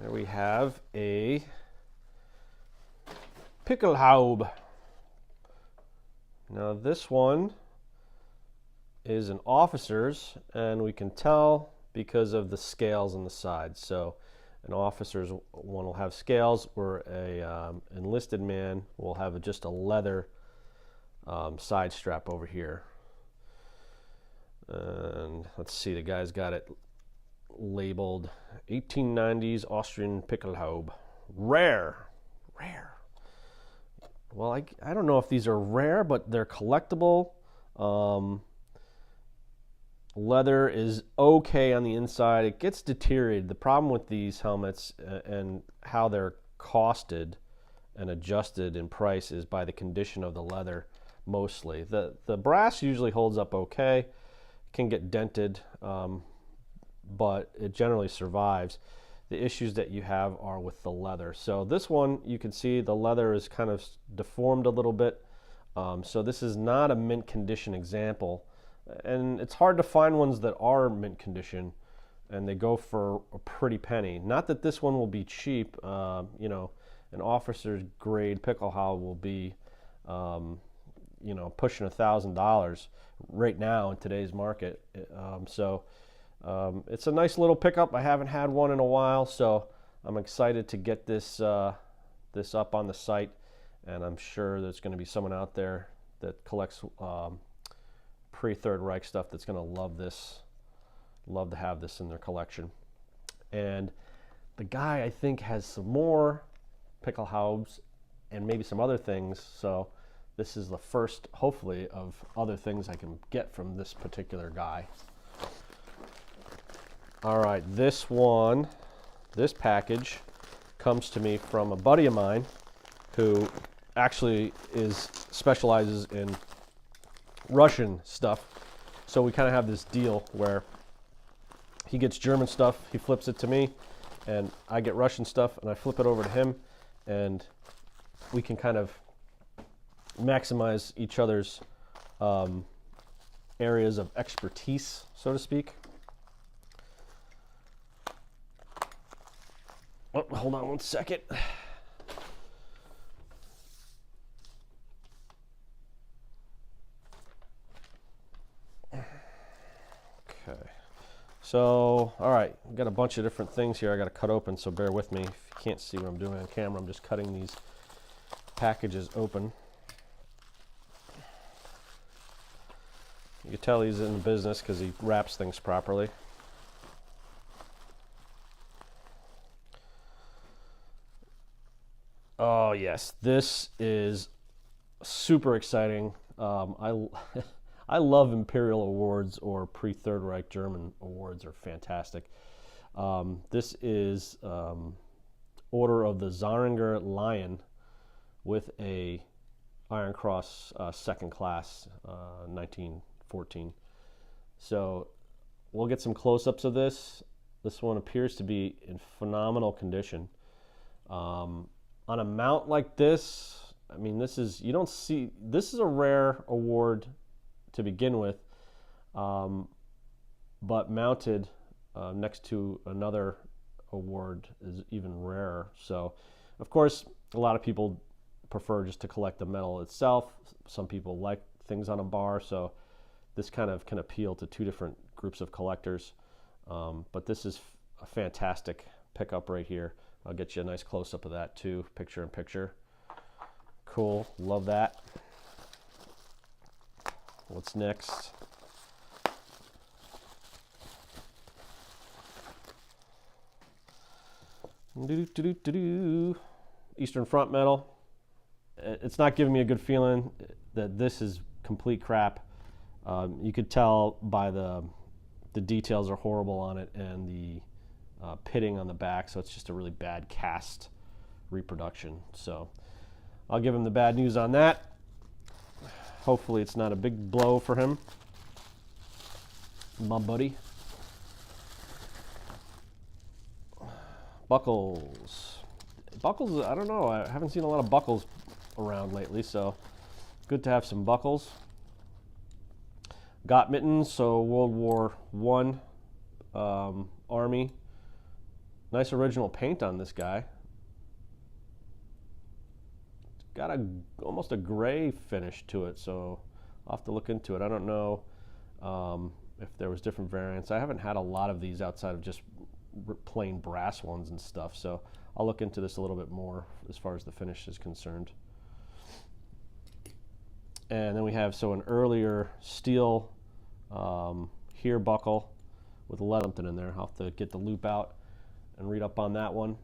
There we have a Pickelhaube. Now this one is an officer's, and we can tell because of the scales on the side. So an officer's one will have scales, where a enlisted man will have just a leather side strap over here. And let's see, the guy's got it labeled 1890s Austrian Pickelhaube. Rare. Well, I don't know if these are rare, but they're collectible. Leather is okay on the inside. It gets deteriorated. The problem with these helmets and how they're costed and adjusted in price is by the condition of the leather mostly. The brass usually holds up okay. It can get dented, but it generally survives. The issues that you have are with the leather. So this one, you can see the leather is kind of deformed a little bit. So this is not a mint condition example. And it's hard to find ones that are mint condition, and they go for a pretty penny. Not that this one will be cheap. You know, an officer's grade Pickelhaube will be, you know, pushing $1,000 right now in today's market. It's a nice little pickup. I haven't had one in a while, so I'm excited to get this this up on the site, and I'm sure there's going to be someone out there that collects pre-Third Reich stuff that's going to love this, love to have this in their collection. And the guy, I think, has some more Pickelhaubes and maybe some other things, so this is the first, hopefully, of other things I can get from this particular guy. All right, this package comes to me from a buddy of mine who actually specializes in Russian stuff. So we kind of have this deal where he gets German stuff, he flips it to me, and I get Russian stuff and I flip it over to him, and we can kind of maximize each other's areas of expertise, so to speak. Oh, hold on one second. Okay. So, all right, I've got a bunch of different things here I got to cut open, so bear with me. If you can't see what I'm doing on camera, I'm just cutting these packages open. You can tell he's in the business because he wraps things properly. Oh yes, this is super exciting. I love Imperial Awards, or pre-Third Reich German awards are fantastic. This is Order of the Zahringer Lion with a Iron Cross second class, 1914. So we'll get some close-ups of this. This one appears to be in phenomenal condition. On a mount like this, I mean, this is, you don't see, this is a rare award to begin with, but mounted next to another award is even rarer. So, of course, a lot of people prefer just to collect the medal itself. Some people like things on a bar, so this kind of can appeal to two different groups of collectors. But this is a fantastic pickup right here. I'll get you a nice close-up of that too, picture in picture. Cool, love that. What's next? Eastern Front medal. It's not giving me a good feeling that this is complete crap. You could tell by the details are horrible on it, and the pitting on the back, so it's just a really bad cast reproduction. So I'll give him the bad news on that. Hopefully it's not a big blow for him, my buddy. Buckles. Buckles, I don't know, I haven't seen a lot of buckles around lately, so good to have some buckles. Got mittens, so World War I Army, Nice original paint on this guy. It's got almost a gray finish to it, so I'll have to look into it. I don't know if there was different variants. I haven't had a lot of these outside of just plain brass ones and stuff, so I'll look into this a little bit more as far as the finish is concerned. And then we have an earlier steel here buckle with lead something in there. I'll have to get the loop out and read up on that one.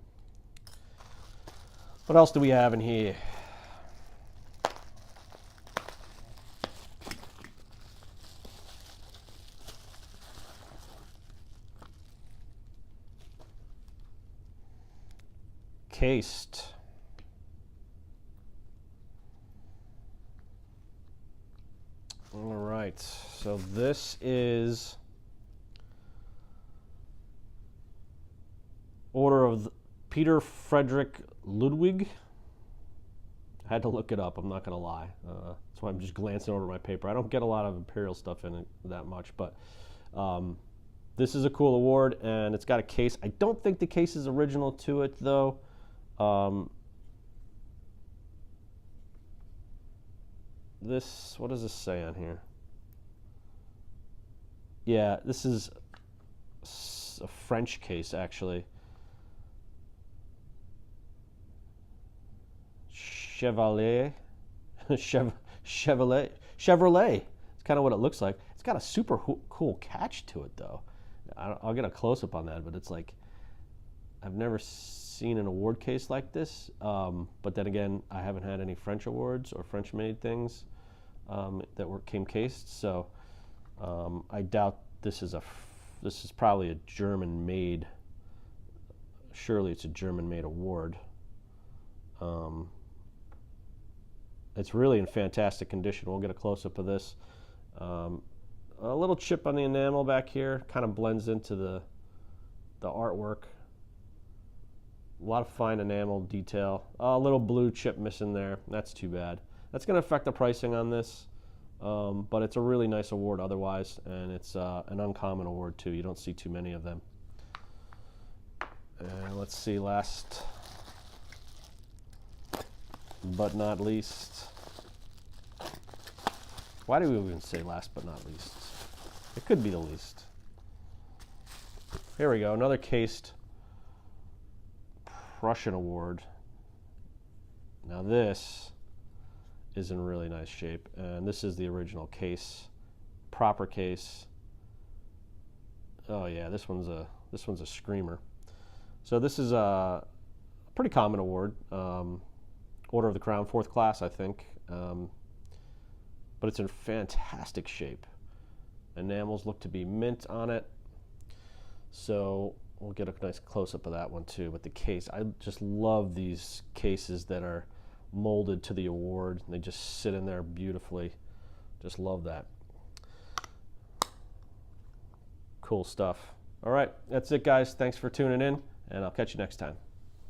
What else do we have in here? Cased. All right, so this is Order of Peter Frederick Ludwig. I had to look it up, I'm not going to lie. That's why I'm just glancing over my paper. I don't get a lot of Imperial stuff in it that much, but this is a cool award, and it's got a case. I don't think the case is original to it, though. What does this say on here? Yeah, this is a French case, actually. Chevrolet. It's kind of what it looks like. It's got a super cool catch to it, though. I'll get a close-up on that, but it's like, I've never seen an award case like this, but then again, I haven't had any French awards or French-made things that came cased, so I doubt this is probably a German-made. Surely it's a German-made award. It's really in fantastic condition. We'll get a close-up of this. A little chip on the enamel back here, kind of blends into the artwork. A lot of fine enamel detail. A little blue chip missing there. That's too bad. That's going to affect the pricing on this, but it's a really nice award otherwise, and it's an uncommon award too. You don't see too many of them. And let's see, last but not least. Why do we even say last but not least? It could be the least. Here we go, another cased Prussian award. Now this is in really nice shape, and this is the original case, proper case. Oh yeah, this one's a screamer. So this is a pretty common award. Order of the Crown, 4th class, I think. But it's in fantastic shape. Enamels look to be mint on it. So we'll get a nice close-up of that one too. But the case, I just love these cases that are molded to the award. They just sit in there beautifully. Just love that. Cool stuff. All right, that's it, guys. Thanks for tuning in, and I'll catch you next time.